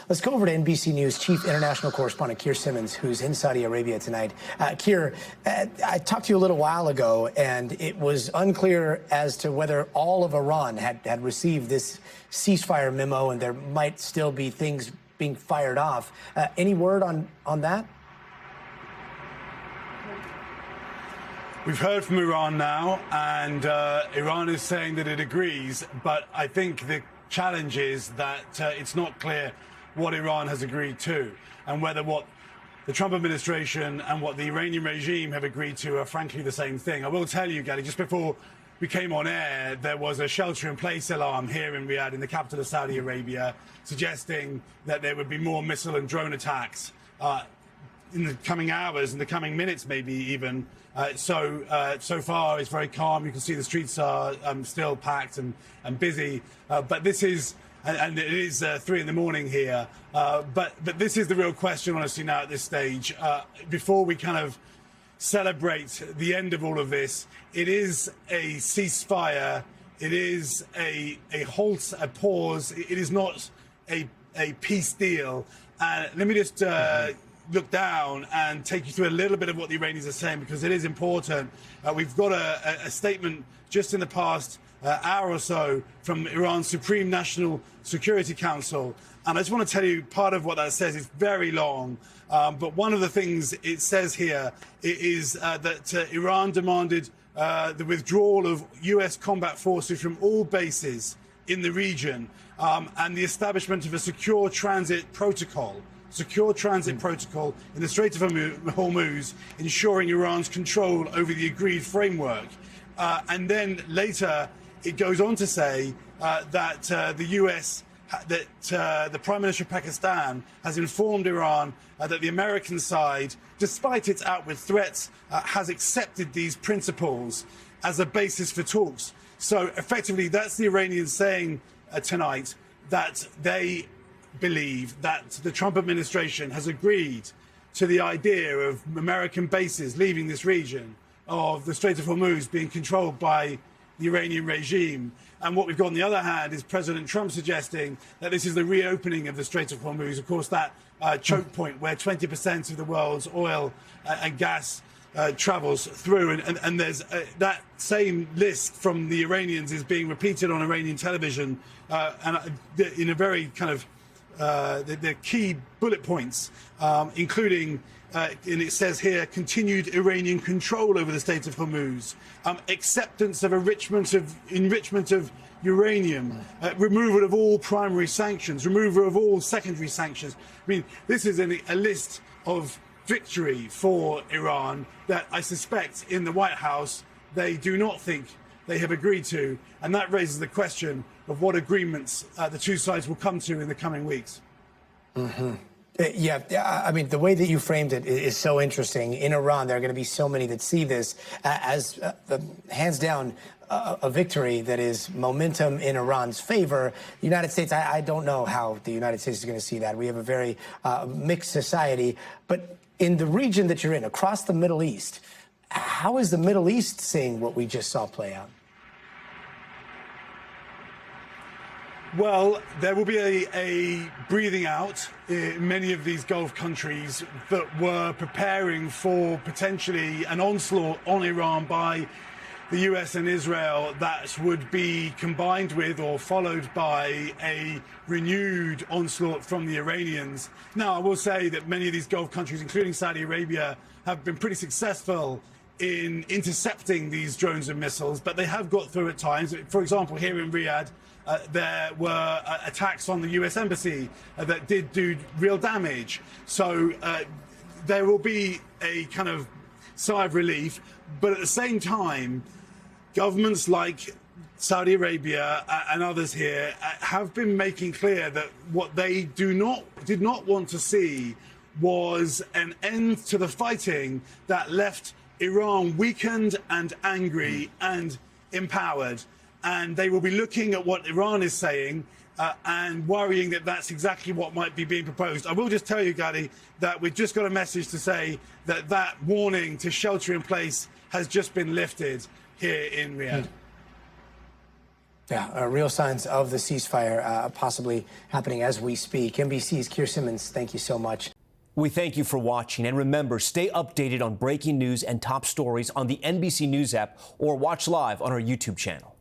Let's go over to NBC News Chief International Correspondent Keir Simmons, who's in Saudi Arabia tonight. Keir, I talked to you a little while ago, and it was unclear as to whether all of Iran had received this ceasefire memo, and there might still be things being fired off. Any word on that? We've heard from Iran now, and Iran is saying that it agrees, but I think the challenge is that it's not clear what Iran has agreed to, and whether what the Trump administration and what the Iranian regime have agreed to are frankly the same thing. I will tell you, Gary, just before we came on air, there was a shelter-in-place alarm here in Riyadh, in the capital of Saudi Arabia, suggesting that there would be more missile and drone attacks in the coming hours, in the coming minutes, maybe even. So far, it's very calm. You can see the streets are still packed and busy. But this is, and it is 3 in the morning here. But this is the real question, honestly, now at this stage. Before we kind of celebrate the end of all of this, it is a ceasefire. It is a halt, a pause. It is not a peace deal. Let me just look down and take you through a little bit of what the Iranians are saying, because it is important. We've got a statement just in the past hour or so from Iran's Supreme National Security Council. And I just want to tell you part of what that says. It's very long. But one of the things it says here is that Iran demanded the withdrawal of U.S. combat forces from all bases in the region and the establishment of a secure transit protocol in the Strait of Hormuz, ensuring Iran's control over the agreed framework. And then later, it goes on to say that the Prime Minister of Pakistan has informed Iran that the American side, despite its outward threats, has accepted these principles as a basis for talks. So effectively, that's the Iranians saying tonight that they believe that the Trump administration has agreed to the idea of American bases leaving this region, of the Strait of Hormuz being controlled by the Iranian regime. And what we've got on the other hand is President Trump suggesting that this is the reopening of the Strait of Hormuz, of course, that choke point where 20% of the world's oil and gas travels through. And there's that same list from the Iranians is being repeated on Iranian television and in a very kind of the key bullet points, including, and it says here, continued Iranian control over the Strait of Hormuz, acceptance of enrichment of uranium, removal of all primary sanctions, removal of all secondary sanctions. I mean, this is a list of victory for Iran that I suspect in the White House they do not think they have agreed to, and that raises the question of what agreements the two sides will come to in the coming weeks. Mm-hmm. Yeah, I mean, the way that you framed it is so interesting. In Iran, there are going to be so many that see this as hands down a victory that is momentum in Iran's favor. The United States, I don't know how the United States is going to see that. We have a very mixed society. But in the region that you're in, across the Middle East, how is the Middle East seeing what we just saw play out? Well, there will be a breathing out in many of these Gulf countries that were preparing for potentially an onslaught on Iran by the U.S. and Israel that would be combined with or followed by a renewed onslaught from the Iranians. Now, I will say that many of these Gulf countries, including Saudi Arabia, have been pretty successful in intercepting these drones and missiles, but they have got through at times. For example, here in Riyadh, there were attacks on the U.S. Embassy that did do real damage. So there will be a kind of sigh of relief. But at the same time, governments like Saudi Arabia and others here have been making clear that what they did not want to see was an end to the fighting that left Iran weakened and angry and empowered. And they will be looking at what Iran is saying and worrying that that's exactly what might be being proposed. I will just tell you, Gadi, that we've just got a message to say that that warning to shelter in place has just been lifted here in Riyadh. Yeah, real signs of the ceasefire possibly happening as we speak. NBC's Keir Simmons, thank you so much. We thank you for watching, and remember, stay updated on breaking news and top stories on the NBC News app or watch live on our YouTube channel.